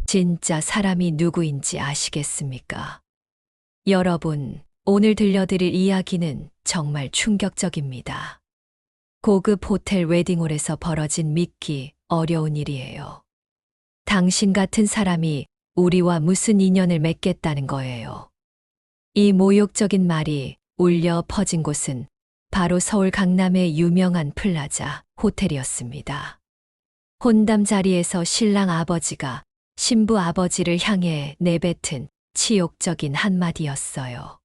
진짜 사람이 누구인지 아시겠습니까? 여러분, 오늘 들려드릴 이야기는 정말 충격적입니다. 고급 호텔 웨딩홀에서 벌어진 믿기 어려운 일이에요. 당신 같은 사람이 우리와 무슨 인연을 맺겠다는 거예요. 이 모욕적인 말이 울려 퍼진 곳은 바로 서울 강남의 유명한 플라자 호텔이었습니다. 혼담 자리에서 신랑 아버지가 신부 아버지를 향해 내뱉은 치욕적인 한마디였어요.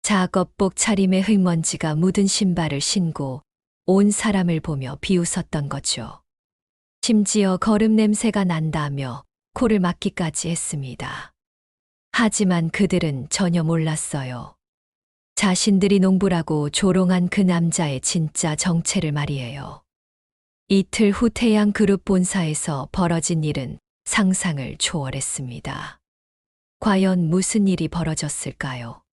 작업복 차림에 흙먼지가 묻은 신발을 신고 온 사람을 보며 비웃었던 거죠. 심지어 거름 냄새가 난다며 코를 막기까지 했습니다. 하지만 그들은 전혀 몰랐어요. 자신들이 농부라고 조롱한 그 남자의 진짜 정체를 말이에요. 이틀 후 태양그룹 본사에서 벌어진 일은 상상을 초월했습니다. 과연 무슨 일이 벌어졌을까요?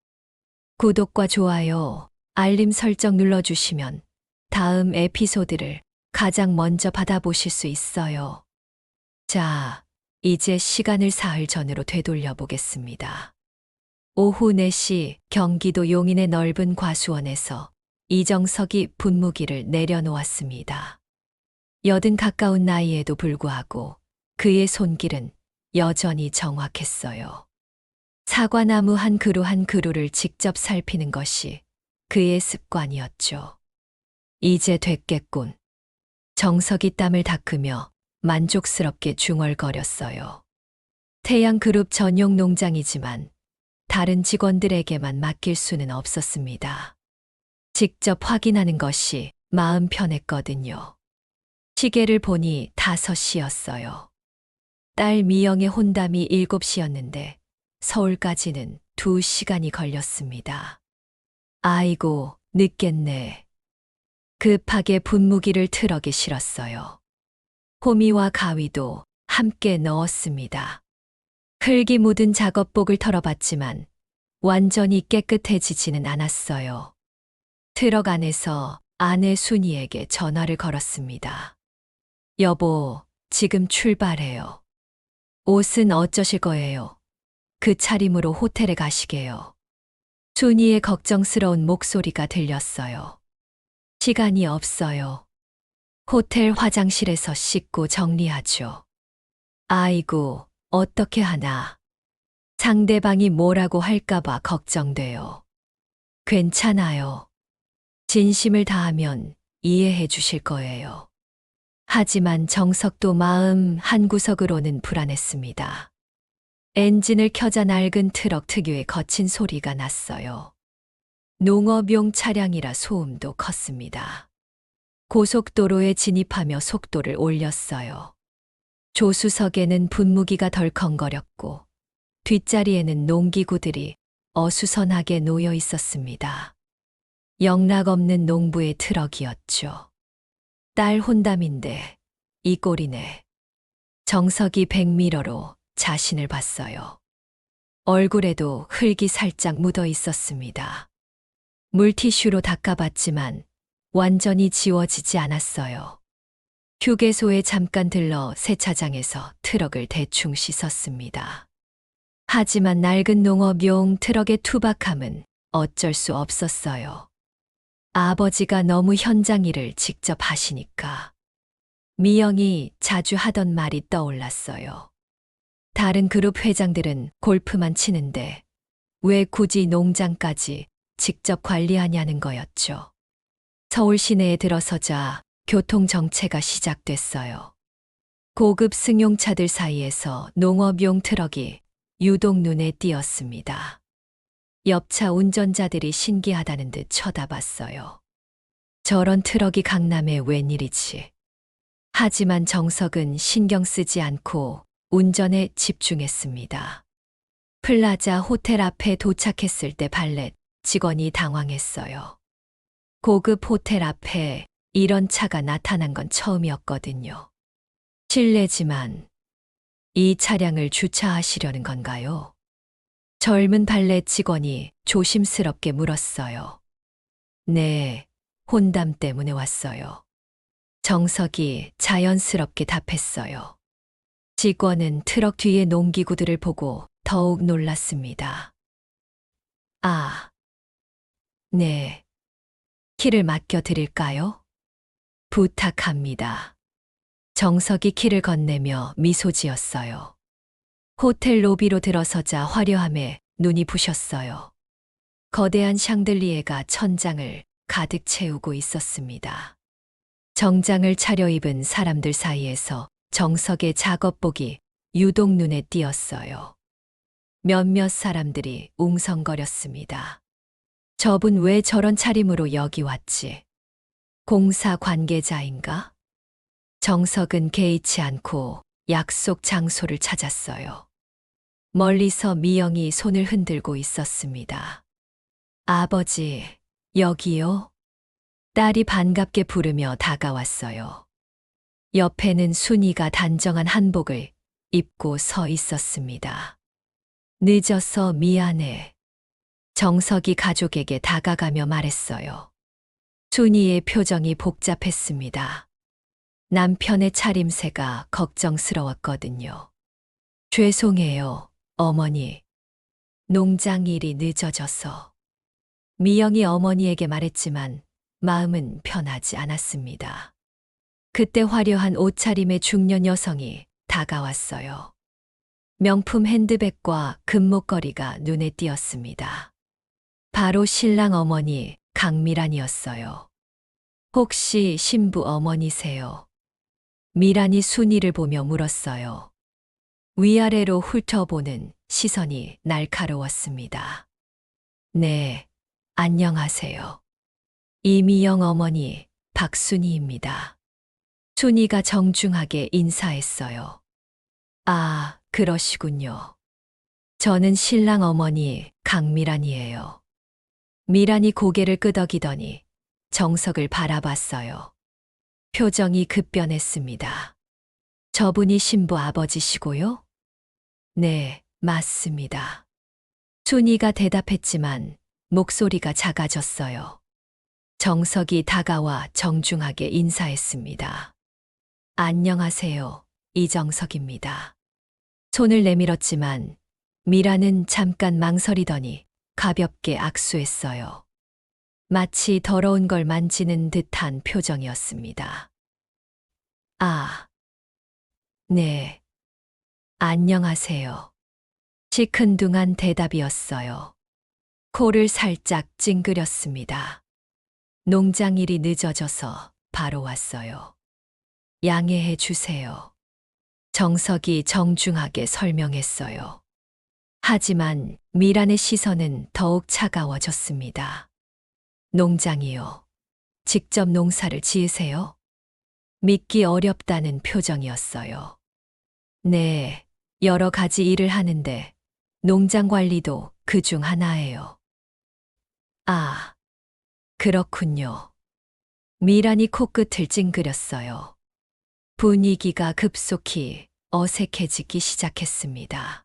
구독과 좋아요, 알림 설정 눌러주시면 다음 에피소드를 가장 먼저 받아보실 수 있어요. 자, 이제 시간을 사흘 전으로 되돌려 보겠습니다. 오후 4시 경기도 용인의 넓은 과수원에서 이정석이 분무기를 내려놓았습니다. 80 가까운 나이에도 불구하고 그의 손길은 여전히 정확했어요. 사과나무 한 그루 한 그루를 직접 살피는 것이 그의 습관이었죠. 이제 됐겠군. 정석이 땀을 닦으며 만족스럽게 중얼거렸어요. 태양그룹 전용 농장이지만 다른 직원들에게만 맡길 수는 없었습니다. 직접 확인하는 것이 마음 편했거든요. 시계를 보니 5시였어요. 딸 미영의 혼담이 7시였는데 서울까지는 2시간이 걸렸습니다. 아이고, 늦겠네. 급하게 분무기를 트럭에 실었어요. 호미와 가위도 함께 넣었습니다. 흙이 묻은 작업복을 털어봤지만 완전히 깨끗해지지는 않았어요. 트럭 안에서 아내 순이에게 전화를 걸었습니다. 여보, 지금 출발해요. 옷은 어쩌실 거예요? 그 차림으로 호텔에 가시게요. 순이의 걱정스러운 목소리가 들렸어요. 시간이 없어요. 호텔 화장실에서 씻고 정리하죠. 아이고, 어떻게 하나. 상대방이 뭐라고 할까봐 걱정돼요. 괜찮아요. 진심을 다하면 이해해 주실 거예요. 하지만 정석도 마음 한구석으로는 불안했습니다. 엔진을 켜자 낡은 트럭 특유의 거친 소리가 났어요. 농업용 차량이라 소음도 컸습니다. 고속도로에 진입하며 속도를 올렸어요. 조수석에는 분무기가 덜컹거렸고 뒷자리에는 농기구들이 어수선하게 놓여 있었습니다. 영락없는 농부의 트럭이었죠. 딸 혼담인데 이 꼴이네. 정석이 백미러로 자신을 봤어요. 얼굴에도 흙이 살짝 묻어 있었습니다. 물티슈로 닦아봤지만 완전히 지워지지 않았어요. 휴게소에 잠깐 들러 세차장에서 트럭을 대충 씻었습니다. 하지만 낡은 농업용 트럭의 투박함은 어쩔 수 없었어요. 아버지가 너무 현장 일을 직접 하시니까. 미영이 자주 하던 말이 떠올랐어요. 다른 그룹 회장들은 골프만 치는데 왜 굳이 농장까지 직접 관리하냐는 거였죠. 서울 시내에 들어서자 교통정체가 시작됐어요. 고급 승용차들 사이에서 농업용 트럭이 유독 눈에 띄었습니다. 옆차 운전자들이 신기하다는 듯 쳐다봤어요. 저런 트럭이 강남에 웬일이지. 하지만 정석은 신경 쓰지 않고 운전에 집중했습니다. 플라자 호텔 앞에 도착했을 때 발렛 직원이 당황했어요. 고급 호텔 앞에 이런 차가 나타난 건 처음이었거든요. 실례지만 이 차량을 주차하시려는 건가요? 젊은 발렛 직원이 조심스럽게 물었어요. 네, 혼담 때문에 왔어요. 정석이 자연스럽게 답했어요. 직원은 트럭 뒤의 농기구들을 보고 더욱 놀랐습니다. 아, 네. 키를 맡겨 드릴까요? 부탁합니다. 정석이 키를 건네며 미소 지었어요. 호텔 로비로 들어서자 화려함에 눈이 부셨어요. 거대한 샹들리에가 천장을 가득 채우고 있었습니다. 정장을 차려입은 사람들 사이에서 정석의 작업복이 유독 눈에 띄었어요. 몇몇 사람들이 웅성거렸습니다. 저분 왜 저런 차림으로 여기 왔지? 공사 관계자인가? 정석은 개의치 않고 약속 장소를 찾았어요. 멀리서 미영이 손을 흔들고 있었습니다. 아버지, 여기요? 딸이 반갑게 부르며 다가왔어요. 옆에는 순이가 단정한 한복을 입고 서 있었습니다. 늦어서 미안해. 정석이 가족에게 다가가며 말했어요. 순이의 표정이 복잡했습니다. 남편의 차림새가 걱정스러웠거든요. 죄송해요, 어머니. 농장 일이 늦어져서. 미영이 어머니에게 말했지만 마음은 편하지 않았습니다. 그때 화려한 옷차림의 중년 여성이 다가왔어요. 명품 핸드백과 금목걸이가 눈에 띄었습니다. 바로 신랑 어머니 강미란이었어요. 혹시 신부 어머니세요? 미란이 순이를 보며 물었어요. 위아래로 훑어보는 시선이 날카로웠습니다. 네, 안녕하세요. 이미영 어머니 박순이입니다. 순이가 정중하게 인사했어요. 아, 그러시군요. 저는 신랑 어머니 강미란이에요. 미란이 고개를 끄덕이더니 정석을 바라봤어요. 표정이 급변했습니다. 저분이 신부 아버지시고요? 네, 맞습니다. 순이가 대답했지만 목소리가 작아졌어요. 정석이 다가와 정중하게 인사했습니다. 안녕하세요, 이정석입니다. 손을 내밀었지만 미라는 잠깐 망설이더니 가볍게 악수했어요. 마치 더러운 걸 만지는 듯한 표정이었습니다. 아, 네. 안녕하세요. 시큰둥한 대답이었어요. 코를 살짝 찡그렸습니다. 농장 일이 늦어져서 바로 왔어요. 양해해 주세요. 정석이 정중하게 설명했어요. 하지만 미란의 시선은 더욱 차가워졌습니다. 농장이요. 직접 농사를 지으세요? 믿기 어렵다는 표정이었어요. 네, 여러 가지 일을 하는데 농장 관리도 그 중 하나예요. 아, 그렇군요. 미란이 코끝을 찡그렸어요. 분위기가 급속히 어색해지기 시작했습니다.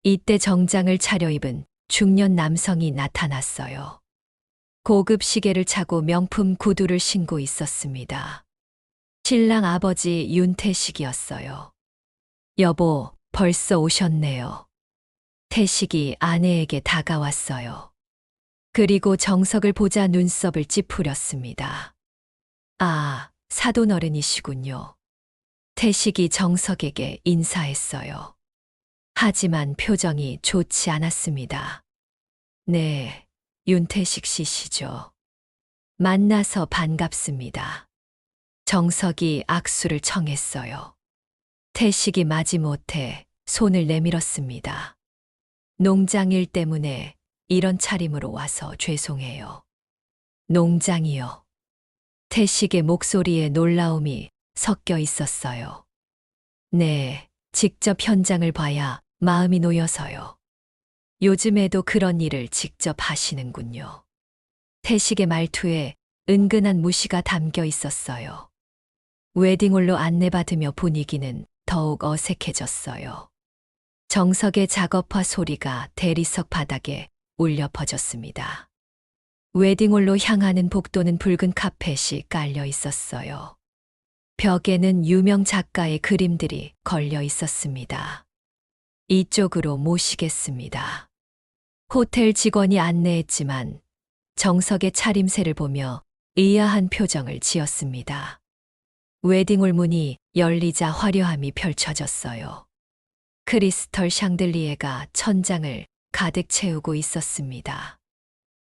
이때 정장을 차려입은 중년 남성이 나타났어요. 고급 시계를 차고 명품 구두를 신고 있었습니다. 신랑 아버지 윤태식이었어요. 여보, 벌써 오셨네요. 태식이 아내에게 다가왔어요. 그리고 정석을 보자 눈썹을 찌푸렸습니다. 아, 사돈 어른이시군요. 태식이 정석에게 인사했어요. 하지만 표정이 좋지 않았습니다. 네, 윤태식 씨시죠. 만나서 반갑습니다. 정석이 악수를 청했어요. 태식이 마지못해 손을 내밀었습니다. 농장 일 때문에 이런 차림으로 와서 죄송해요. 농장이요. 태식의 목소리에 놀라움이 섞여 있었어요. 네, 직접 현장을 봐야 마음이 놓여서요. 요즘에도 그런 일을 직접 하시는군요. 태식의 말투에 은근한 무시가 담겨 있었어요. 웨딩홀로 안내받으며 분위기는 더욱 어색해졌어요. 정석의 작업화 소리가 대리석 바닥에 울려 퍼졌습니다. 웨딩홀로 향하는 복도는 붉은 카펫이 깔려 있었어요. 벽에는 유명 작가의 그림들이 걸려 있었습니다. 이쪽으로 모시겠습니다. 호텔 직원이 안내했지만 정석의 차림새를 보며 의아한 표정을 지었습니다. 웨딩홀 문이 열리자 화려함이 펼쳐졌어요. 크리스털 샹들리에가 천장을 가득 채우고 있었습니다.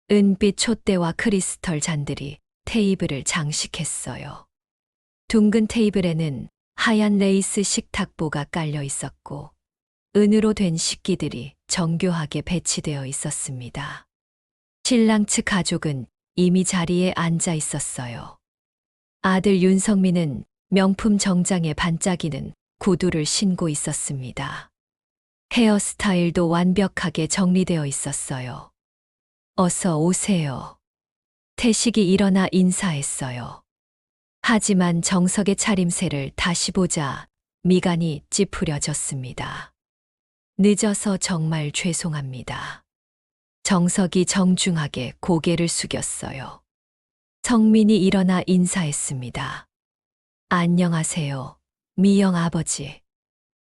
은빛 촛대와 크리스털 잔들이 테이블을 장식했어요. 둥근 테이블에는 하얀 레이스 식탁보가 깔려 있었고 은으로 된 식기들이 정교하게 배치되어 있었습니다. 신랑 측 가족은 이미 자리에 앉아 있었어요. 아들 윤성민은 명품 정장에 반짝이는 구두를 신고 있었습니다. 헤어스타일도 완벽하게 정리되어 있었어요. 어서 오세요. 태식이 일어나 인사했어요. 하지만 정석의 차림새를 다시 보자 미간이 찌푸려졌습니다. 늦어서 정말 죄송합니다. 정석이 정중하게 고개를 숙였어요. 성민이 일어나 인사했습니다. 안녕하세요, 미영 아버지.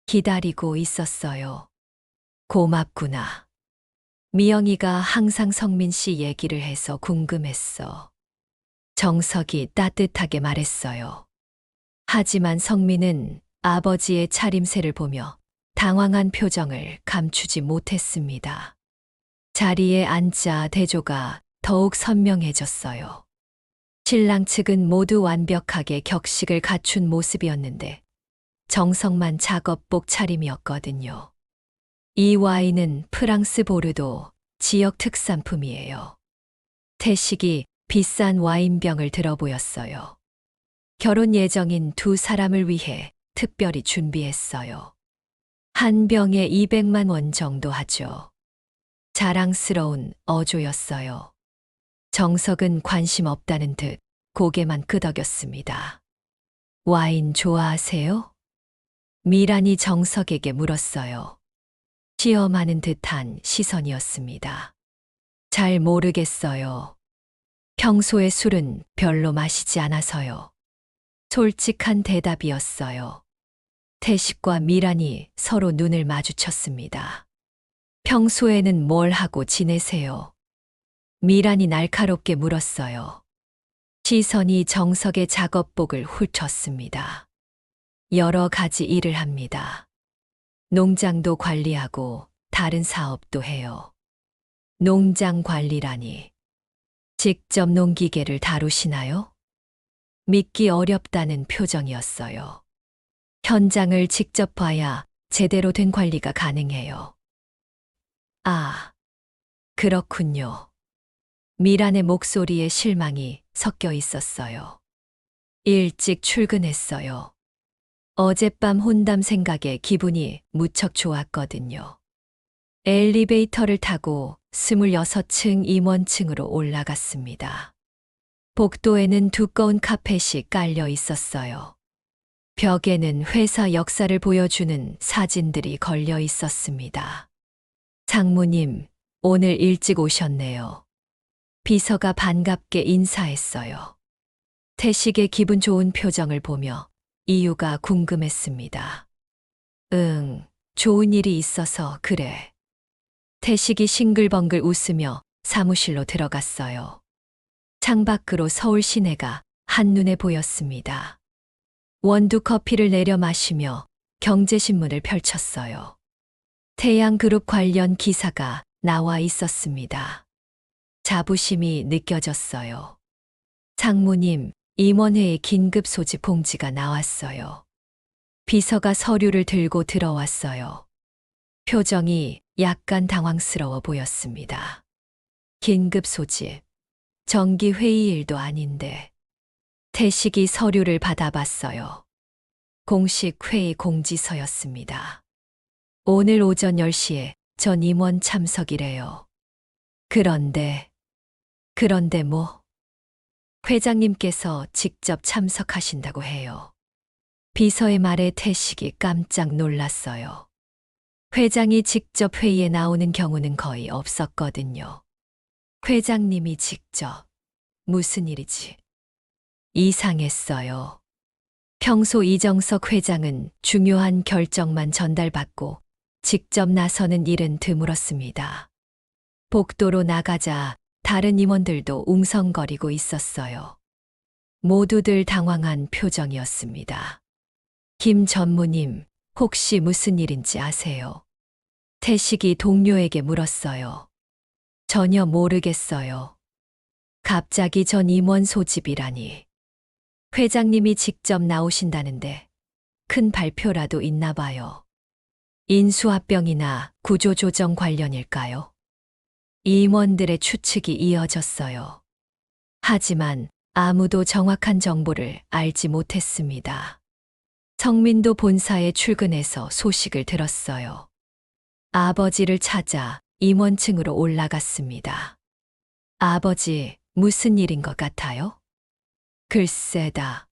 기다리고 있었어요. 고맙구나. 미영이가 항상 성민 씨 얘기를 해서 궁금했어. 정석이 따뜻하게 말했어요. 하지만 성민은 아버지의 차림새를 보며 당황한 표정을 감추지 못했습니다. 자리에 앉자 대조가 더욱 선명해졌어요. 신랑 측은 모두 완벽하게 격식을 갖춘 모습이었는데 정석만 작업복 차림이었거든요. 이 와인은 프랑스 보르도 지역 특산품이에요. 태식이 비싼 와인병을 들어 보였어요. 결혼 예정인 두 사람을 위해 특별히 준비했어요. 한 병에 200만 원 정도 하죠. 자랑스러운 어조였어요. 정석은 관심 없다는 듯 고개만 끄덕였습니다. 와인 좋아하세요? 미란이 정석에게 물었어요. 시험하는 듯한 시선이었습니다. 잘 모르겠어요. 평소에 술은 별로 마시지 않아서요. 솔직한 대답이었어요. 태식과 미란이 서로 눈을 마주쳤습니다. 평소에는 뭘 하고 지내세요? 미란이 날카롭게 물었어요. 시선이 정석의 작업복을 훑었습니다. 여러 가지 일을 합니다. 농장도 관리하고 다른 사업도 해요. 농장 관리라니. 직접 농기계를 다루시나요? 믿기 어렵다는 표정이었어요. 현장을 직접 봐야 제대로 된 관리가 가능해요. 아, 그렇군요. 미란의 목소리에 실망이 섞여 있었어요. 일찍 출근했어요. 어젯밤 혼담 생각에 기분이 무척 좋았거든요. 엘리베이터를 타고 26층 임원층으로 올라갔습니다. 복도에는 두꺼운 카펫이 깔려 있었어요. 벽에는 회사 역사를 보여주는 사진들이 걸려 있었습니다. 장모님, 오늘 일찍 오셨네요. 비서가 반갑게 인사했어요. 태식의 기분 좋은 표정을 보며 이유가 궁금했습니다. 좋은 일이 있어서 그래. 태식이 싱글벙글 웃으며 사무실로 들어갔어요. 창밖으로 서울 시내가 한눈에 보였습니다. 원두 커피를 내려 마시며 경제신문을 펼쳤어요. 태양그룹 관련 기사가 나와 있었습니다. 자부심이 느껴졌어요. 장모님, 임원회의 긴급 소집 공지가 나왔어요. 비서가 서류를 들고 들어왔어요. 표정이 약간 당황스러워 보였습니다. 긴급 소집. 정기 회의일도 아닌데. 태식이 서류를 받아봤어요. 공식 회의 공지서였습니다. 오늘 오전 10시에 전 임원 참석이래요. 그런데 뭐? 회장님께서 직접 참석하신다고 해요. 비서의 말에 태식이 깜짝 놀랐어요. 회장이 직접 회의에 나오는 경우는 거의 없었거든요. 회장님이 직접. 무슨 일이지? 이상했어요. 평소 이정석 회장은 중요한 결정만 전달받고 직접 나서는 일은 드물었습니다. 복도로 나가자 다른 임원들도 웅성거리고 있었어요. 모두들 당황한 표정이었습니다. 김 전무님, 혹시 무슨 일인지 아세요? 태식이 동료에게 물었어요. 전혀 모르겠어요. 갑자기 전 임원 소집이라니. 회장님이 직접 나오신다는데 큰 발표라도 있나 봐요. 인수합병이나 구조조정 관련일까요? 임원들의 추측이 이어졌어요. 하지만 아무도 정확한 정보를 알지 못했습니다. 성민도 본사에 출근해서 소식을 들었어요. 아버지를 찾아 임원층으로 올라갔습니다. 아버지, 무슨 일인 것 같아요? 글쎄다.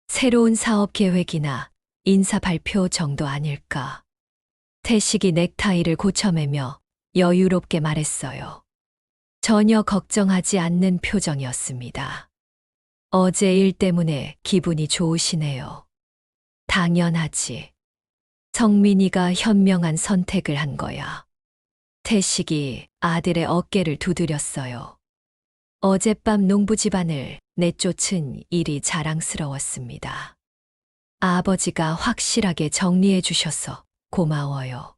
새로운 사업 계획이나 인사 발표 정도 아닐까. 태식이 넥타이를 고쳐매며 여유롭게 말했어요. 전혀 걱정하지 않는 표정이었습니다. 어제 일 때문에 기분이 좋으시네요. 당연하지. 성민이가 현명한 선택을 한 거야. 태식이 아들의 어깨를 두드렸어요. 어젯밤 농부 집안을 내쫓은 일이 자랑스러웠습니다. 아버지가 확실하게 정리해 주셔서 고마워요.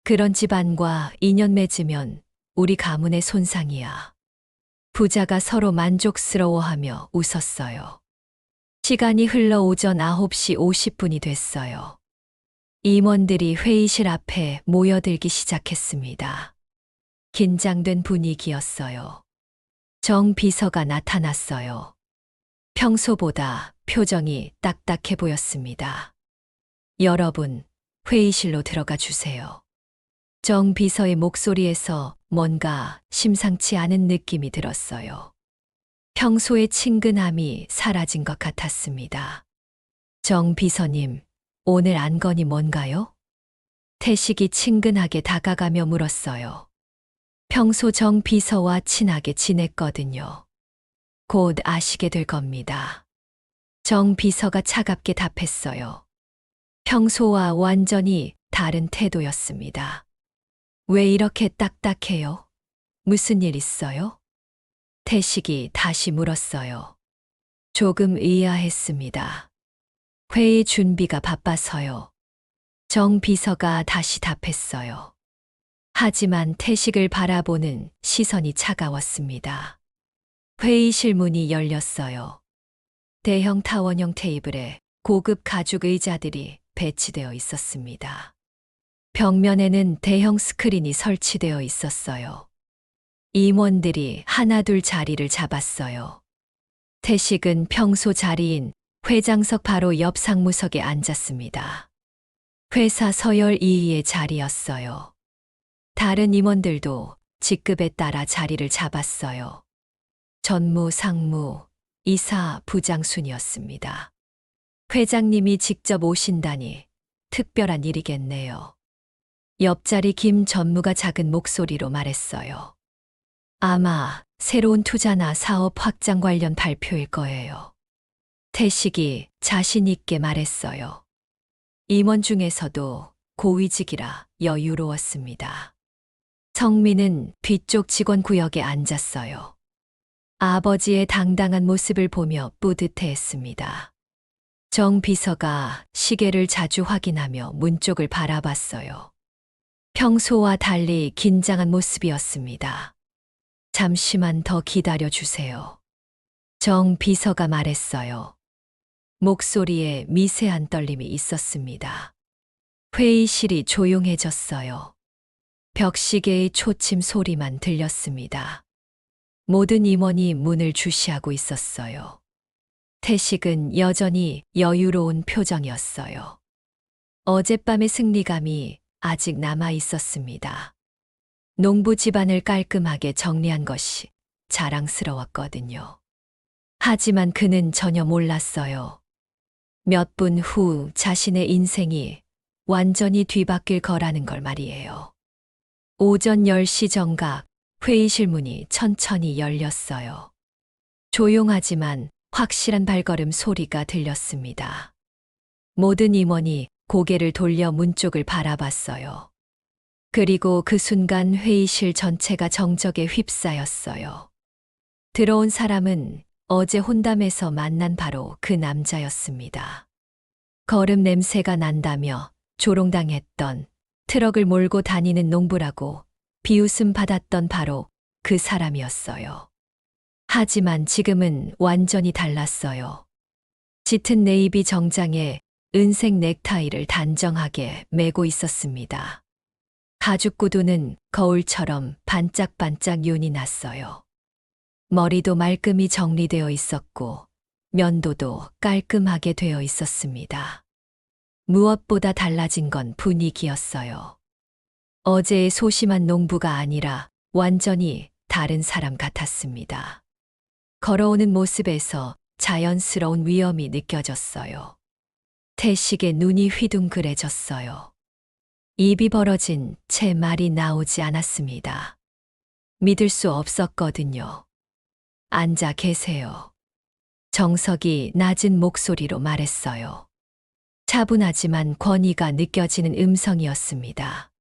그런 집안과 인연 맺으면 우리 가문의 손상이야. 부자가 서로 만족스러워하며 웃었어요. 시간이 흘러 오전 9시 50분이 됐어요. 임원들이 회의실 앞에 모여들기 시작했습니다. 긴장된 분위기였어요. 정 비서가 나타났어요. 평소보다 표정이 딱딱해 보였습니다. 여러분, 회의실로 들어가 주세요. 정 비서의 목소리에서 뭔가 심상치 않은 느낌이 들었어요. 평소의 친근함이 사라진 것 같았습니다. 정 비서님, 오늘 안건이 뭔가요? 태식이 친근하게 다가가며 물었어요. 평소 정 비서와 친하게 지냈거든요. 곧 아시게 될 겁니다. 정 비서가 차갑게 답했어요. 평소와 완전히 다른 태도였습니다. 왜 이렇게 딱딱해요? 무슨 일 있어요? 태식이 다시 물었어요. 조금 의아했습니다. 회의 준비가 바빠서요. 정 비서가 다시 답했어요. 하지만 태식을 바라보는 시선이 차가웠습니다. 회의실 문이 열렸어요. 대형 타원형 테이블에 고급 가죽 의자들이 배치되어 있었습니다. 벽면에는 대형 스크린이 설치되어 있었어요. 임원들이 하나둘 자리를 잡았어요. 태식은 평소 자리인 회장석 바로 옆 상무석에 앉았습니다. 회사 서열 2위의 자리였어요. 다른 임원들도 직급에 따라 자리를 잡았어요. 전무, 상무, 이사, 부장 순이었습니다. 회장님이 직접 오신다니 특별한 일이겠네요. 옆자리 김 전무가 작은 목소리로 말했어요. 아마 새로운 투자나 사업 확장 관련 발표일 거예요. 태식이 자신 있게 말했어요. 임원 중에서도 고위직이라 여유로웠습니다. 성민은 뒤쪽 직원 구역에 앉았어요. 아버지의 당당한 모습을 보며 뿌듯해했습니다. 정 비서가 시계를 자주 확인하며 문 쪽을 바라봤어요. 평소와 달리 긴장한 모습이었습니다. 잠시만 더 기다려 주세요. 정 비서가 말했어요. 목소리에 미세한 떨림이 있었습니다. 회의실이 조용해졌어요. 벽시계의 초침 소리만 들렸습니다. 모든 임원이 문을 주시하고 있었어요. 태식은 여전히 여유로운 표정이었어요. 어젯밤의 승리감이 아직 남아 있었습니다. 농부 집안을 깔끔하게 정리한 것이 자랑스러웠거든요. 하지만 그는 전혀 몰랐어요. 몇 분 후 자신의 인생이 완전히 뒤바뀔 거라는 걸 말이에요. 오전 10시 정각 회의실 문이 천천히 열렸어요. 조용하지만 확실한 발걸음 소리가 들렸습니다. 모든 임원이 고개를 돌려 문 쪽을 바라봤어요. 그리고 그 순간 회의실 전체가 정적에 휩싸였어요. 들어온 사람은 어제 혼담에서 만난 바로 그 남자였습니다. 거름 냄새가 난다며 조롱당했던, 트럭을 몰고 다니는 농부라고 비웃음 받았던 바로 그 사람이었어요. 하지만 지금은 완전히 달랐어요. 짙은 네이비 정장에 은색 넥타이를 단정하게 메고 있었습니다. 가죽 구두는 거울처럼 반짝반짝 윤이 났어요. 머리도 말끔히 정리되어 있었고 면도도 깔끔하게 되어 있었습니다. 무엇보다 달라진 건 분위기였어요. 어제의 소심한 농부가 아니라 완전히 다른 사람 같았습니다. 걸어오는 모습에서 자연스러운 위엄이 느껴졌어요. 태식의 눈이 휘둥그레졌어요. 입이 벌어진 채 말이 나오지 않았습니다. 믿을 수 없었거든요. 앉아 계세요. 정석이 낮은 목소리로 말했어요. 차분하지만 권위가 느껴지는 음성이었습니다.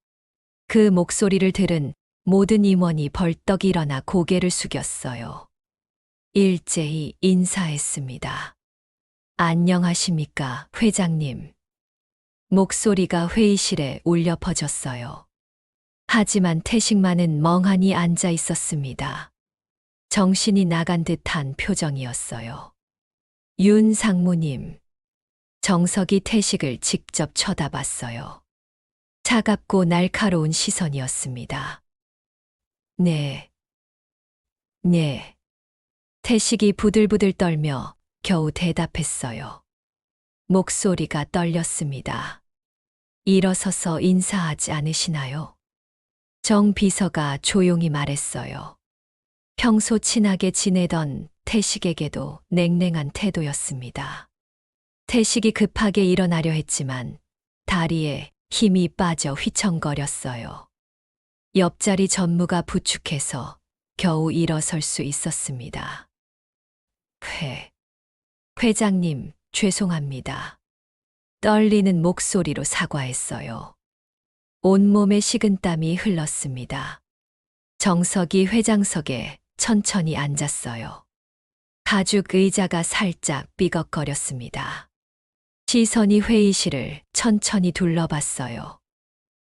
그 목소리를 들은 모든 임원이 벌떡 일어나 고개를 숙였어요. 일제히 인사했습니다. 안녕하십니까, 회장님. 목소리가 회의실에 울려 퍼졌어요. 하지만 태식만은 멍하니 앉아 있었습니다. 정신이 나간 듯한 표정이었어요. 윤 상무님. 정석이 태식을 직접 쳐다봤어요. 차갑고 날카로운 시선이었습니다. 네. 네. 태식이 부들부들 떨며 겨우 대답했어요. 목소리가 떨렸습니다. 일어서서 인사하지 않으시나요? 정 비서가 조용히 말했어요. 평소 친하게 지내던 태식에게도 냉랭한 태도였습니다. 태식이 급하게 일어나려 했지만 다리에 힘이 빠져 휘청거렸어요. 옆자리 전무가 부축해서 겨우 일어설 수 있었습니다. 회장님, 죄송합니다. 떨리는 목소리로 사과했어요. 온몸에 식은땀이 흘렀습니다. 정석이 회장석에 천천히 앉았어요. 가죽 의자가 살짝 삐걱거렸습니다. 시선이 회의실을 천천히 둘러봤어요.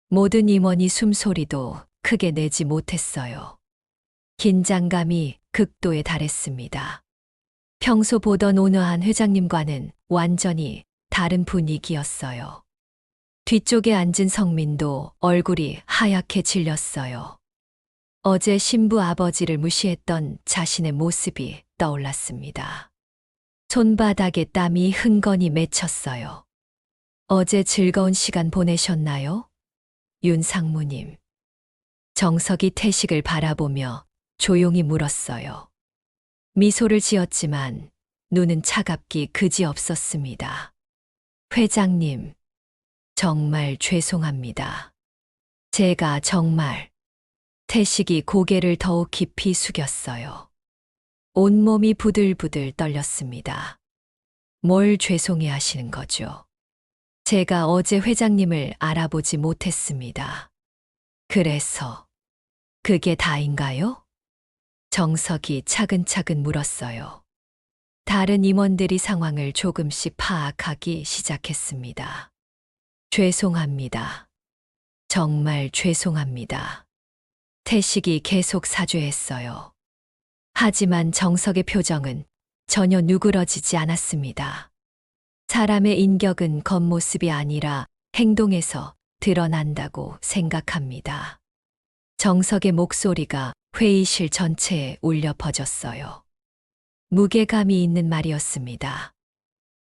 모든 임원이 숨소리도 크게 내지 못했어요. 긴장감이 극도에 달했습니다. 평소 보던 온화한 회장님과는 완전히 다른 분위기였어요. 뒤쪽에 앉은 성민도 얼굴이 하얗게 질렸어요. 어제 신부 아버지를 무시했던 자신의 모습이 떠올랐습니다. 손바닥에 땀이 흥건히 맺혔어요. 어제 즐거운 시간 보내셨나요? 윤 상무님. 정석이 태식을 바라보며 조용히 물었어요. 미소를 지었지만 눈은 차갑기 그지없었습니다. 회장님, 정말 죄송합니다. 제가 정말. 태식이 고개를 더욱 깊이 숙였어요. 온몸이 부들부들 떨렸습니다. 뭘 죄송해 하시는 거죠? 제가 어제 회장님을 알아보지 못했습니다. 그래서 그게 다인가요? 정석이 차근차근 물었어요. 다른 임원들이 상황을 조금씩 파악하기 시작했습니다. 죄송합니다. 정말 죄송합니다. 태식이 계속 사죄했어요. 하지만 정석의 표정은 전혀 누그러지지 않았습니다. 사람의 인격은 겉모습이 아니라 행동에서 드러난다고 생각합니다. 정석의 목소리가 회의실 전체에 울려 퍼졌어요. 무게감이 있는 말이었습니다.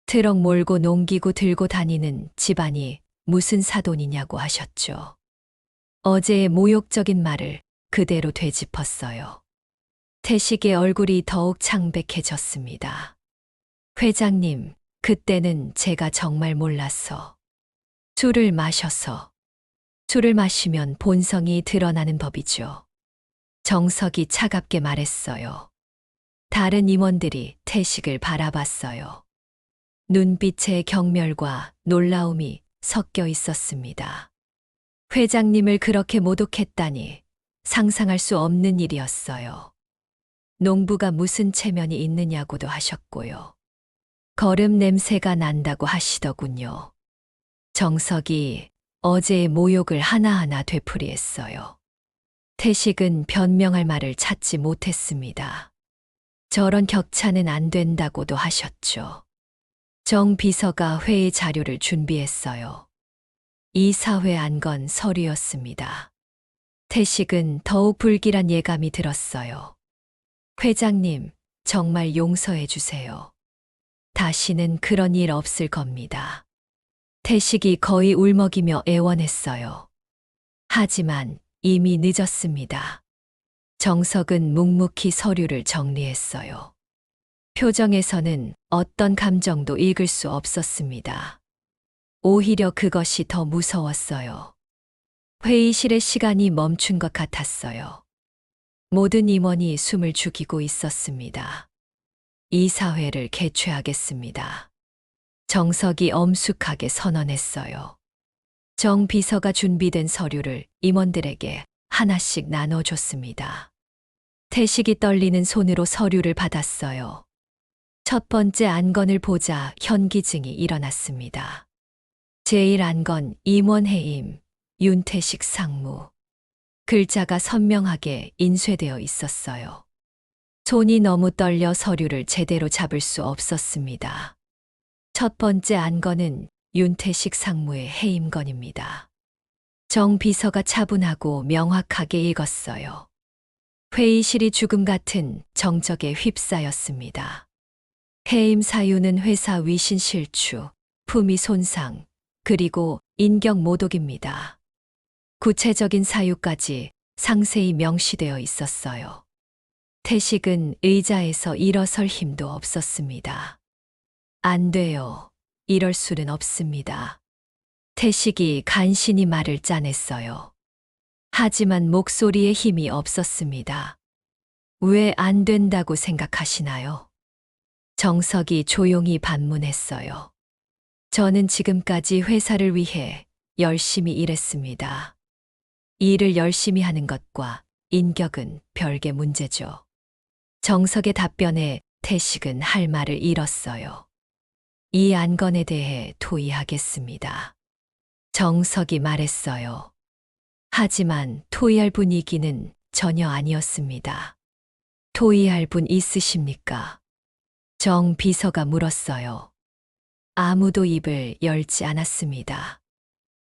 트럭 몰고 농기구 들고 다니는 집안이 무슨 사돈이냐고 하셨죠. 어제의 모욕적인 말을 그대로 되짚었어요. 태식의 얼굴이 더욱 창백해졌습니다. 회장님, 그때는 제가 정말 몰라서. 술을 마셔서. 술을 마시면 본성이 드러나는 법이죠. 정석이 차갑게 말했어요. 다른 임원들이 태식을 바라봤어요. 눈빛에 경멸과 놀라움이 섞여 있었습니다. 회장님을 그렇게 모독했다니 상상할 수 없는 일이었어요. 농부가 무슨 체면이 있느냐고도 하셨고요. 거름 냄새가 난다고 하시더군요. 정석이 어제의 모욕을 하나하나 되풀이했어요. 태식은 변명할 말을 찾지 못했습니다. 저런 격차는 안 된다고도 하셨죠. 정 비서가 회의 자료를 준비했어요. 이사회 안건 서류였습니다. 태식은 더욱 불길한 예감이 들었어요. 회장님, 정말 용서해 주세요. 다시는 그런 일 없을 겁니다. 태식이 거의 울먹이며 애원했어요. 하지만 이미 늦었습니다. 정석은 묵묵히 서류를 정리했어요. 표정에서는 어떤 감정도 읽을 수 없었습니다. 오히려 그것이 더 무서웠어요. 회의실의 시간이 멈춘 것 같았어요. 모든 임원이 숨을 죽이고 있었습니다. 이사회를 개최하겠습니다. 정석이 엄숙하게 선언했어요. 정 비서가 준비된 서류를 임원들에게 하나씩 나눠줬습니다. 태식이 떨리는 손으로 서류를 받았어요. 첫 번째 안건을 보자 현기증이 일어났습니다. 제1안건 임원해임, 윤태식 상무. 글자가 선명하게 인쇄되어 있었어요. 손이 너무 떨려 서류를 제대로 잡을 수 없었습니다. 첫 번째 안건은 윤태식 상무의 해임건입니다. 정 비서가 차분하고 명확하게 읽었어요. 회의실이 죽음 같은 정적에 휩싸였습니다. 해임 사유는 회사 위신 실추, 품위 손상, 그리고 인격 모독입니다. 구체적인 사유까지 상세히 명시되어 있었어요. 태식은 의자에서 일어설 힘도 없었습니다. 안 돼요. 이럴 수는 없습니다. 태식이 간신히 말을 짜냈어요. 하지만 목소리에 힘이 없었습니다. 왜 안 된다고 생각하시나요? 정석이 조용히 반문했어요. 저는 지금까지 회사를 위해 열심히 일했습니다. 일을 열심히 하는 것과 인격은 별개 문제죠. 정석의 답변에 태식은 할 말을 잃었어요. 이 안건에 대해 토의하겠습니다. 정석이 말했어요. 하지만 토의할 분위기는 전혀 아니었습니다. 토의할 분 있으십니까? 정 비서가 물었어요. 아무도 입을 열지 않았습니다.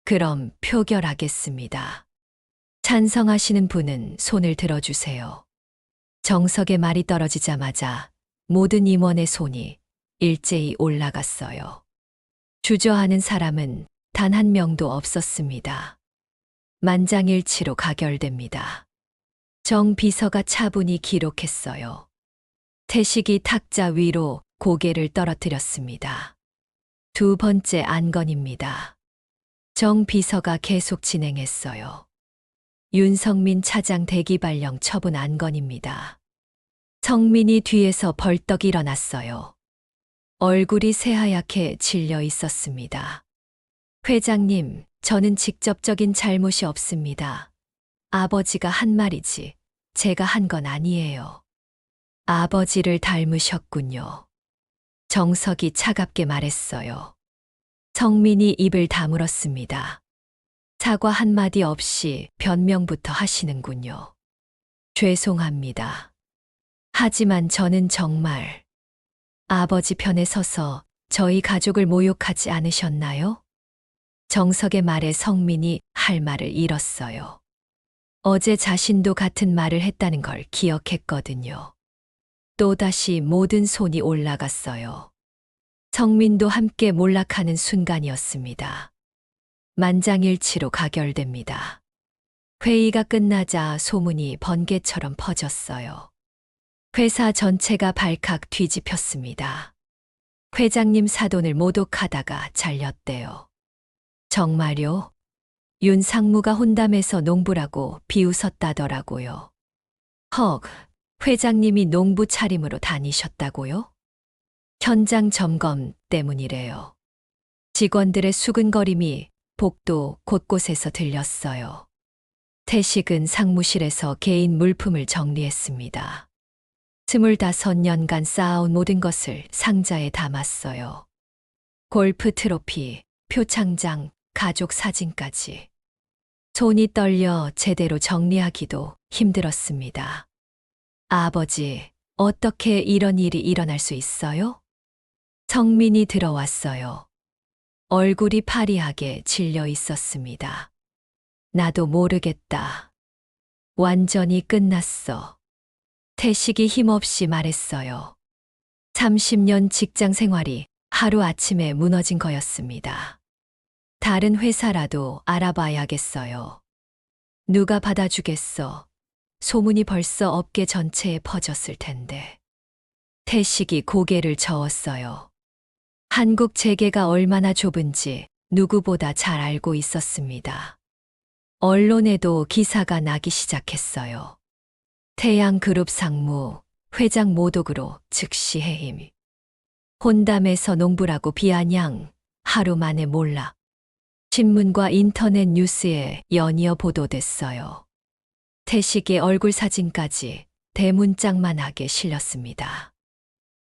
그럼 표결하겠습니다. 찬성하시는 분은 손을 들어주세요. 정석의 말이 떨어지자마자 모든 임원의 손이 일제히 올라갔어요. 주저하는 사람은 단 한 명도 없었습니다. 만장일치로 가결됩니다. 정 비서가 차분히 기록했어요. 태식이 탁자 위로 고개를 떨어뜨렸습니다. 두 번째 안건입니다. 정 비서가 계속 진행했어요. 윤성민 차장 대기 발령 처분 안건입니다. 성민이 뒤에서 벌떡 일어났어요. 얼굴이 새하얗게 질려 있었습니다. 회장님, 저는 직접적인 잘못이 없습니다. 아버지가 한 말이지 제가 한 건 아니에요. 아버지를 닮으셨군요. 정석이 차갑게 말했어요. 성민이 입을 다물었습니다. 사과 한마디 없이 변명부터 하시는군요. 죄송합니다. 하지만 저는 정말 아버지 편에 서서 저희 가족을 모욕하지 않으셨나요? 정석의 말에 성민이 할 말을 잃었어요. 어제 자신도 같은 말을 했다는 걸 기억했거든요. 또다시 모든 손이 올라갔어요. 성민도 함께 몰락하는 순간이었습니다. 만장일치로 가결됩니다. 회의가 끝나자 소문이 번개처럼 퍼졌어요. 회사 전체가 발칵 뒤집혔습니다. 회장님 사돈을 모독하다가 잘렸대요. 정말요? 윤 상무가 혼담해서 농부라고 비웃었다더라고요. 헉, 회장님이 농부 차림으로 다니셨다고요? 현장 점검 때문이래요. 직원들의 수근거림이 복도 곳곳에서 들렸어요. 태식은 상무실에서 개인 물품을 정리했습니다. 25년간 쌓아온 모든 것을 상자에 담았어요. 골프 트로피, 표창장, 가족 사진까지. 손이 떨려 제대로 정리하기도 힘들었습니다. 아버지, 어떻게 이런 일이 일어날 수 있어요? 성민이 들어왔어요. 얼굴이 파리하게 질려 있었습니다. 나도 모르겠다. 완전히 끝났어. 태식이 힘없이 말했어요. 30년 직장 생활이 하루아침에 무너진 거였습니다. 다른 회사라도 알아봐야겠어요. 누가 받아주겠어? 소문이 벌써 업계 전체에 퍼졌을 텐데. 태식이 고개를 저었어요. 한국 재계가 얼마나 좁은지 누구보다 잘 알고 있었습니다. 언론에도 기사가 나기 시작했어요. 태양그룹 상무, 회장 모독으로 즉시 해임. 혼담에서 농부라고 비아냥, 하루 만에 몰락. 신문과 인터넷 뉴스에 연이어 보도됐어요. 태식의 얼굴 사진까지 대문짝만하게 실렸습니다.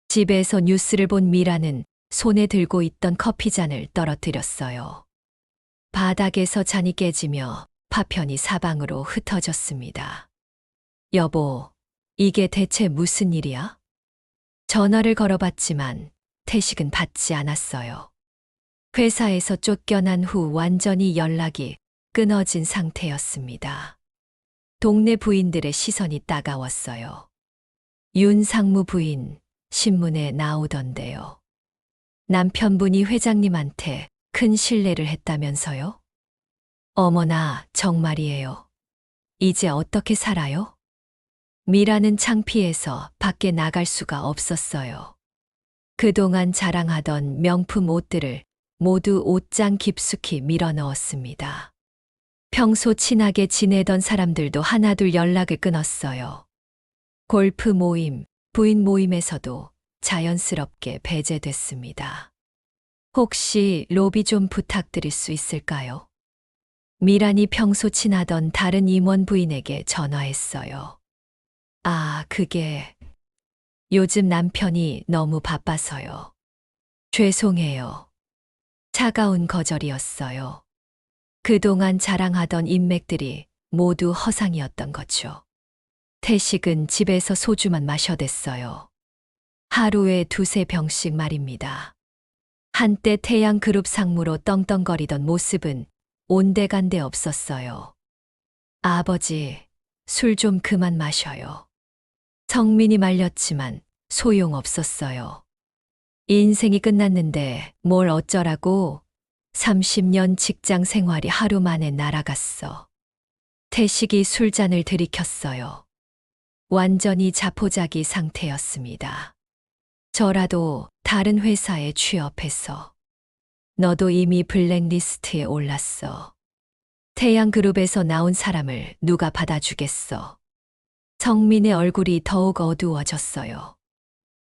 집에서 뉴스를 본 미라는 손에 들고 있던 커피잔을 떨어뜨렸어요. 바닥에서 잔이 깨지며 파편이 사방으로 흩어졌습니다. 여보, 이게 대체 무슨 일이야? 전화를 걸어봤지만 태식은 받지 않았어요. 회사에서 쫓겨난 후 완전히 연락이 끊어진 상태였습니다. 동네 부인들의 시선이 따가웠어요. 윤 상무 부인, 신문에 나오던데요. 남편분이 회장님한테 큰 신뢰를 했다면서요? 어머나, 정말이에요. 이제 어떻게 살아요? 미라는 창피해서 밖에 나갈 수가 없었어요. 그동안 자랑하던 명품 옷들을 모두 옷장 깊숙이 밀어 넣었습니다. 평소 친하게 지내던 사람들도 하나둘 연락을 끊었어요. 골프 모임, 부인 모임에서도 자연스럽게 배제됐습니다. 혹시 로비 좀 부탁드릴 수 있을까요? 미란이 평소 친하던 다른 임원 부인에게 전화했어요. 아, 그게 요즘 남편이 너무 바빠서요. 죄송해요. 차가운 거절이었어요. 그동안 자랑하던 인맥들이 모두 허상이었던 거죠. 태식은 집에서 소주만 마셔댔어요. 하루에 2~3병씩 말입니다. 한때 태양그룹 상무로 떵떵거리던 모습은 온데간데 없었어요. 아버지, 술 좀 그만 마셔요. 성민이 말렸지만 소용없었어요. 인생이 끝났는데 뭘 어쩌라고. 30년 직장 생활이 하루 만에 날아갔어. 태식이 술잔을 들이켰어요. 완전히 자포자기 상태였습니다. 저라도 다른 회사에 취업해서. 너도 이미 블랙리스트에 올랐어. 태양그룹에서 나온 사람을 누가 받아주겠어. 성민의 얼굴이 더욱 어두워졌어요.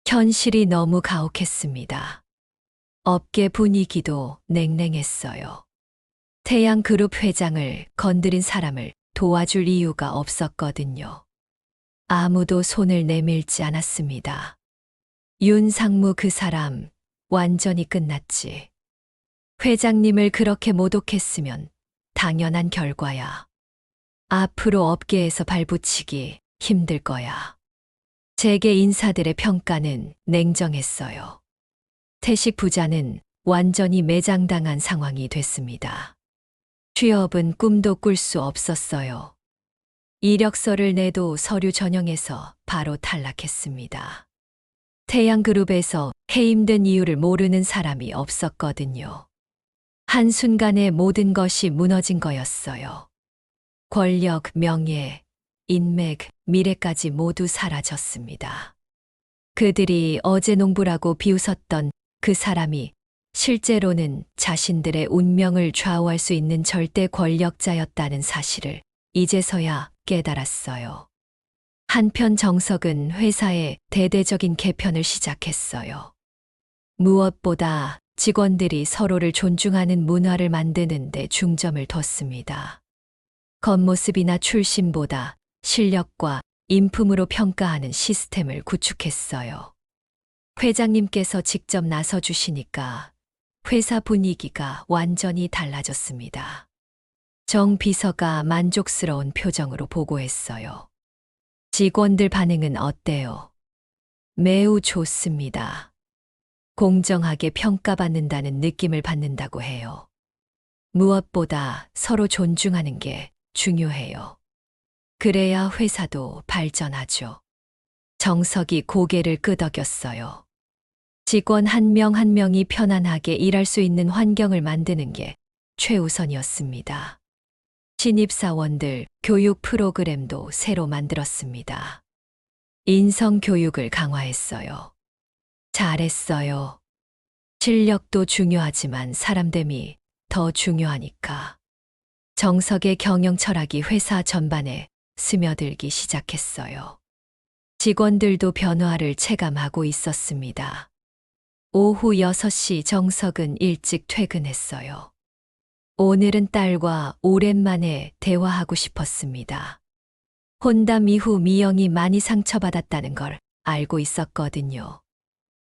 현실이 너무 가혹했습니다. 업계 분위기도 냉랭했어요. 태양그룹 회장을 건드린 사람을 도와줄 이유가 없었거든요. 아무도 손을 내밀지 않았습니다. 윤 상무 그 사람 완전히 끝났지. 회장님을 그렇게 모독했으면 당연한 결과야. 앞으로 업계에서 발붙이기 힘들 거야. 재계 인사들의 평가는 냉정했어요. 태식 부자는 완전히 매장당한 상황이 됐습니다. 취업은 꿈도 꿀 수 없었어요. 이력서를 내도 서류 전형에서 바로 탈락했습니다. 태양그룹에서 해임된 이유를 모르는 사람이 없었거든요. 한순간에 모든 것이 무너진 거였어요. 권력, 명예, 인맥, 미래까지 모두 사라졌습니다. 그들이 어제 농부라고 비웃었던 그 사람이 실제로는 자신들의 운명을 좌우할 수 있는 절대 권력자였다는 사실을 이제서야 깨달았어요. 한편 정석은 회사의 대대적인 개편을 시작했어요. 무엇보다 직원들이 서로를 존중하는 문화를 만드는 데 중점을 뒀습니다. 겉모습이나 출신보다 실력과 인품으로 평가하는 시스템을 구축했어요. 회장님께서 직접 나서 주시니까 회사 분위기가 완전히 달라졌습니다. 정 비서가 만족스러운 표정으로 보고했어요. 직원들 반응은 어때요? 매우 좋습니다. 공정하게 평가받는다는 느낌을 받는다고 해요. 무엇보다 서로 존중하는 게 중요해요. 그래야 회사도 발전하죠. 정석이 고개를 끄덕였어요. 직원 한 명 한 명이 편안하게 일할 수 있는 환경을 만드는 게 최우선이었습니다. 신입사원들 교육 프로그램도 새로 만들었습니다. 인성 교육을 강화했어요. 잘했어요. 실력도 중요하지만 사람됨이 더 중요하니까. 정석의 경영 철학이 회사 전반에 스며들기 시작했어요. 직원들도 변화를 체감하고 있었습니다. 오후 6시 정석은 일찍 퇴근했어요. 오늘은 딸과 오랜만에 대화하고 싶었습니다. 혼담 이후 미영이 많이 상처받았다는 걸 알고 있었거든요.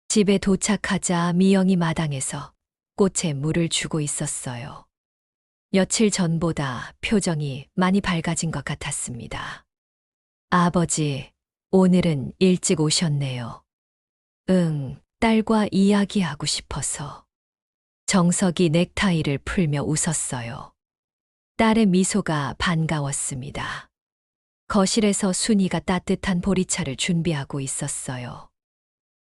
집에 도착하자 미영이 마당에서 꽃에 물을 주고 있었어요. 며칠 전보다 표정이 많이 밝아진 것 같았습니다. 아버지, 오늘은 일찍 오셨네요. 응, 딸과 이야기하고 싶어서. 정석이 넥타이를 풀며 웃었어요. 딸의 미소가 반가웠습니다. 거실에서 순이가 따뜻한 보리차를 준비하고 있었어요.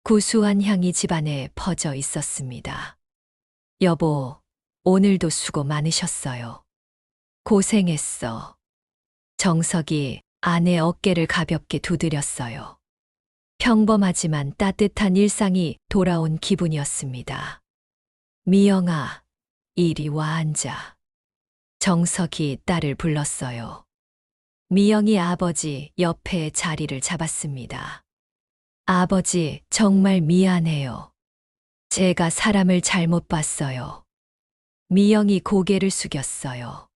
구수한 향이 집안에 퍼져 있었습니다. 여보, 오늘도 수고 많으셨어요. 고생했어. 정석이 아내 어깨를 가볍게 두드렸어요. 평범하지만 따뜻한 일상이 돌아온 기분이었습니다. 미영아, 이리 와 앉아. 정석이 딸을 불렀어요. 미영이 아버지 옆에 자리를 잡았습니다. 아버지, 정말 미안해요. 제가 사람을 잘못 봤어요. 미영이 고개를 숙였어요.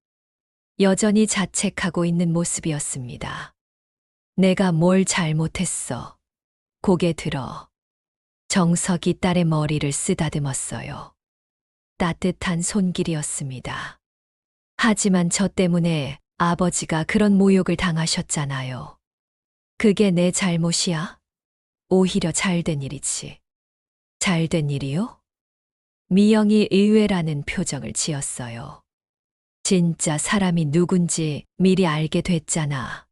여전히 자책하고 있는 모습이었습니다. 내가 뭘 잘못했어. 고개 들어. 정석이 딸의 머리를 쓰다듬었어요. 따뜻한 손길이었습니다. 하지만 저 때문에 아버지가 그런 모욕을 당하셨잖아요. 그게 내 잘못이야? 오히려 잘된 일이지. 잘된 일이요? 미영이 의외라는 표정을 지었어요. 진짜 사람이 누군지 미리 알게 됐잖아.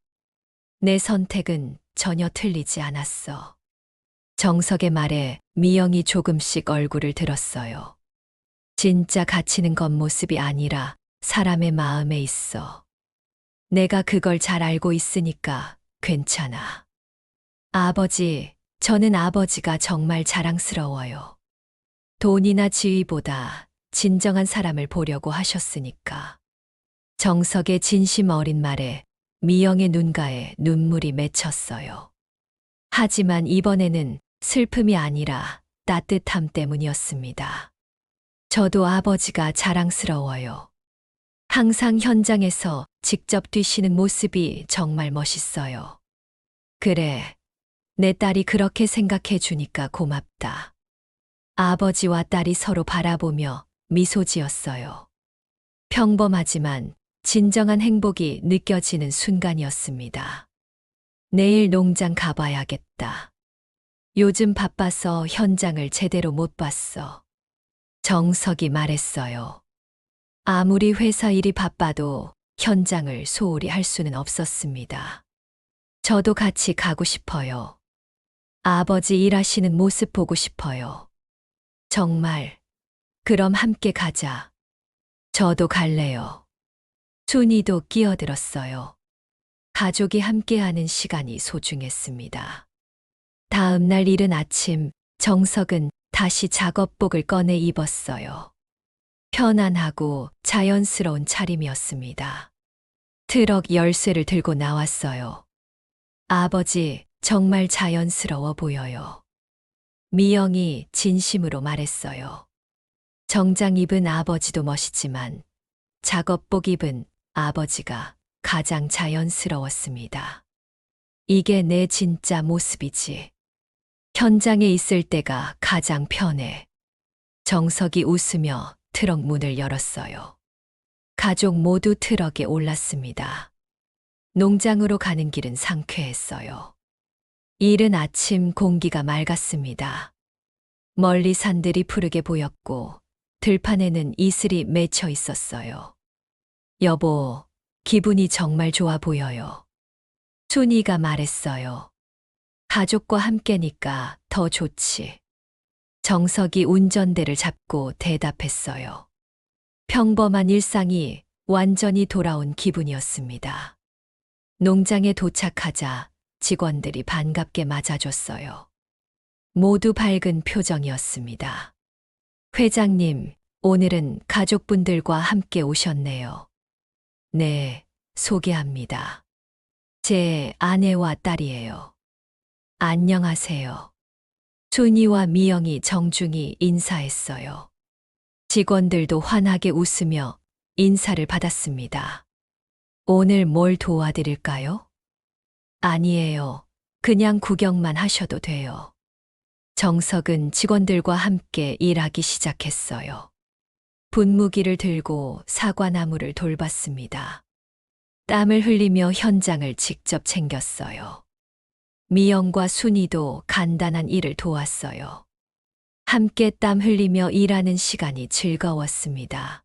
내 선택은 전혀 틀리지 않았어. 정석의 말에 미영이 조금씩 얼굴을 들었어요. 진짜 가치는 겉모습이 아니라 사람의 마음에 있어. 내가 그걸 잘 알고 있으니까 괜찮아. 아버지, 저는 아버지가 정말 자랑스러워요. 돈이나 지위보다 진정한 사람을 보려고 하셨으니까. 정석의 진심 어린 말에 미영의 눈가에 눈물이 맺혔어요. 하지만 이번에는 슬픔이 아니라 따뜻함 때문이었습니다. 저도 아버지가 자랑스러워요. 항상 현장에서 직접 뛰시는 모습이 정말 멋있어요. 그래, 내 딸이 그렇게 생각해 주니까 고맙다. 아버지와 딸이 서로 바라보며 미소 지었어요. 평범하지만 진정한 행복이 느껴지는 순간이었습니다. 내일 농장 가봐야겠다. 요즘 바빠서 현장을 제대로 못 봤어. 정석이 말했어요. 아무리 회사 일이 바빠도 현장을 소홀히 할 수는 없었습니다. 저도 같이 가고 싶어요. 아버지 일하시는 모습 보고 싶어요. 정말, 그럼 함께 가자. 저도 갈래요. 순이도 끼어들었어요. 가족이 함께하는 시간이 소중했습니다. 다음 날 이른 아침, 정석은 다시 작업복을 꺼내 입었어요. 편안하고 자연스러운 차림이었습니다. 트럭 열쇠를 들고 나왔어요. 아버지, 정말 자연스러워 보여요. 미영이 진심으로 말했어요. 정장 입은 아버지도 멋있지만 작업복 입은 아버지가 가장 자연스러웠습니다. 이게 내 진짜 모습이지. 현장에 있을 때가 가장 편해. 정석이 웃으며 트럭 문을 열었어요. 가족 모두 트럭에 올랐습니다. 농장으로 가는 길은 상쾌했어요. 이른 아침 공기가 맑았습니다. 멀리 산들이 푸르게 보였고 들판에는 이슬이 맺혀 있었어요. 여보, 기분이 정말 좋아 보여요. 순이가 말했어요. 가족과 함께니까 더 좋지. 정석이 운전대를 잡고 대답했어요. 평범한 일상이 완전히 돌아온 기분이었습니다. 농장에 도착하자 직원들이 반갑게 맞아줬어요. 모두 밝은 표정이었습니다. 회장님, 오늘은 가족분들과 함께 오셨네요. 네, 소개합니다. 제 아내와 딸이에요. 안녕하세요. 순이와 미영이 정중히 인사했어요. 직원들도 환하게 웃으며 인사를 받았습니다. 오늘 뭘 도와드릴까요? 아니에요. 그냥 구경만 하셔도 돼요. 정석은 직원들과 함께 일하기 시작했어요. 분무기를 들고 사과나무를 돌봤습니다. 땀을 흘리며 현장을 직접 챙겼어요. 미영과 순이도 간단한 일을 도왔어요. 함께 땀 흘리며 일하는 시간이 즐거웠습니다.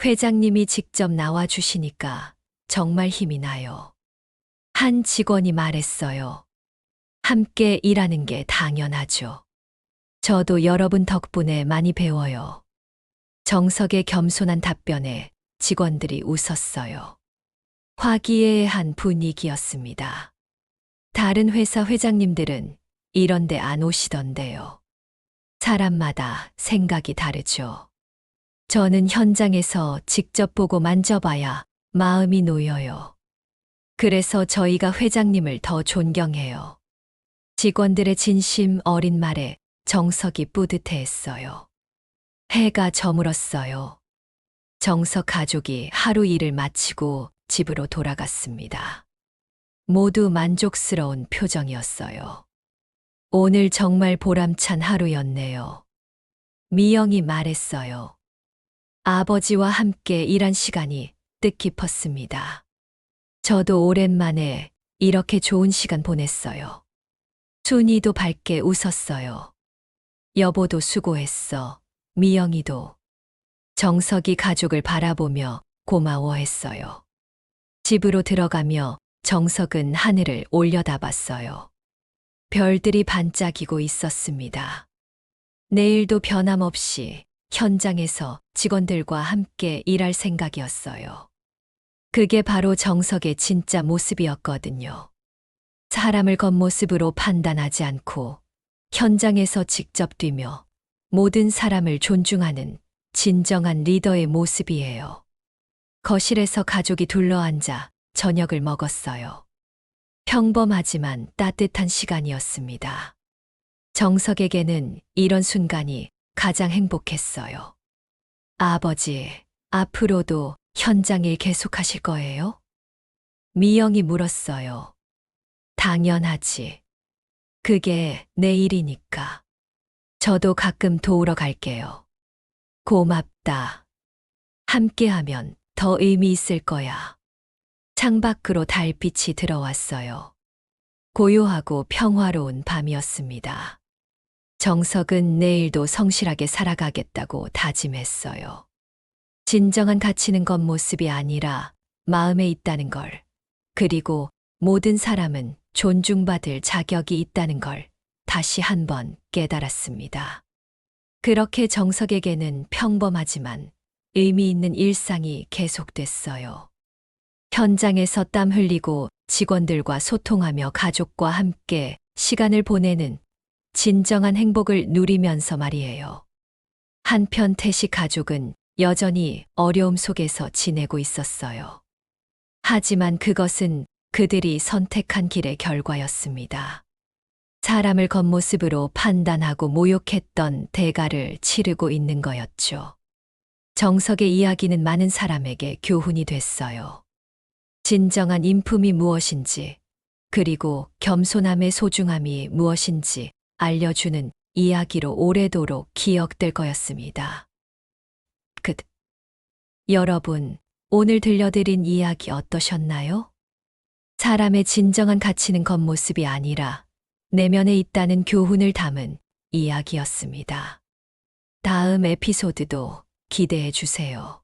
회장님이 직접 나와주시니까 정말 힘이 나요. 한 직원이 말했어요. 함께 일하는 게 당연하죠. 저도 여러분 덕분에 많이 배워요. 정석의 겸손한 답변에 직원들이 웃었어요. 화기애애한 분위기였습니다. 다른 회사 회장님들은 이런데 안 오시던데요. 사람마다 생각이 다르죠. 저는 현장에서 직접 보고 만져봐야 마음이 놓여요. 그래서 저희가 회장님을 더 존경해요. 직원들의 진심 어린 말에 정석이 뿌듯해했어요. 해가 저물었어요. 정석 가족이 하루 일을 마치고 집으로 돌아갔습니다. 모두 만족스러운 표정이었어요. 오늘 정말 보람찬 하루였네요. 미영이 말했어요. 아버지와 함께 일한 시간이 뜻깊었습니다. 저도 오랜만에 이렇게 좋은 시간 보냈어요. 순이도 밝게 웃었어요. 여보도 수고했어. 미영이도. 정석이 가족을 바라보며 고마워했어요. 집으로 들어가며 정석은 하늘을 올려다봤어요. 별들이 반짝이고 있었습니다. 내일도 변함없이 현장에서 직원들과 함께 일할 생각이었어요. 그게 바로 정석의 진짜 모습이었거든요. 사람을 겉모습으로 판단하지 않고 현장에서 직접 뛰며 모든 사람을 존중하는 진정한 리더의 모습이에요. 거실에서 가족이 둘러앉아 저녁을 먹었어요. 평범하지만 따뜻한 시간이었습니다. 정석에게는 이런 순간이 가장 행복했어요. 아버지, 앞으로도 현장 일 계속하실 거예요? 미영이 물었어요. 당연하지. 그게 내 일이니까. 저도 가끔 도우러 갈게요. 고맙다. 함께하면 더 의미 있을 거야. 창밖으로 달빛이 들어왔어요. 고요하고 평화로운 밤이었습니다. 정석은 내일도 성실하게 살아가겠다고 다짐했어요. 진정한 가치는 겉모습이 아니라 마음에 있다는 걸, 그리고 모든 사람은 존중받을 자격이 있다는 걸 다시 한번 깨달았습니다. 그렇게 정석에게는 평범하지만 의미 있는 일상이 계속됐어요. 현장에서 땀 흘리고 직원들과 소통하며 가족과 함께 시간을 보내는 진정한 행복을 누리면서 말이에요. 한편 태식 가족은 여전히 어려움 속에서 지내고 있었어요. 하지만 그것은 그들이 선택한 길의 결과였습니다. 사람을 겉모습으로 판단하고 모욕했던 대가를 치르고 있는 거였죠. 정석의 이야기는 많은 사람에게 교훈이 됐어요. 진정한 인품이 무엇인지, 그리고 겸손함의 소중함이 무엇인지 알려주는 이야기로 오래도록 기억될 거였습니다. 여러분, 오늘 들려드린 이야기 어떠셨나요? 사람의 진정한 가치는 겉모습이 아니라 내면에 있다는 교훈을 담은 이야기였습니다. 다음 에피소드도 기대해 주세요.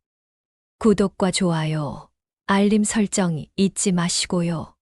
구독과 좋아요, 알림 설정 잊지 마시고요.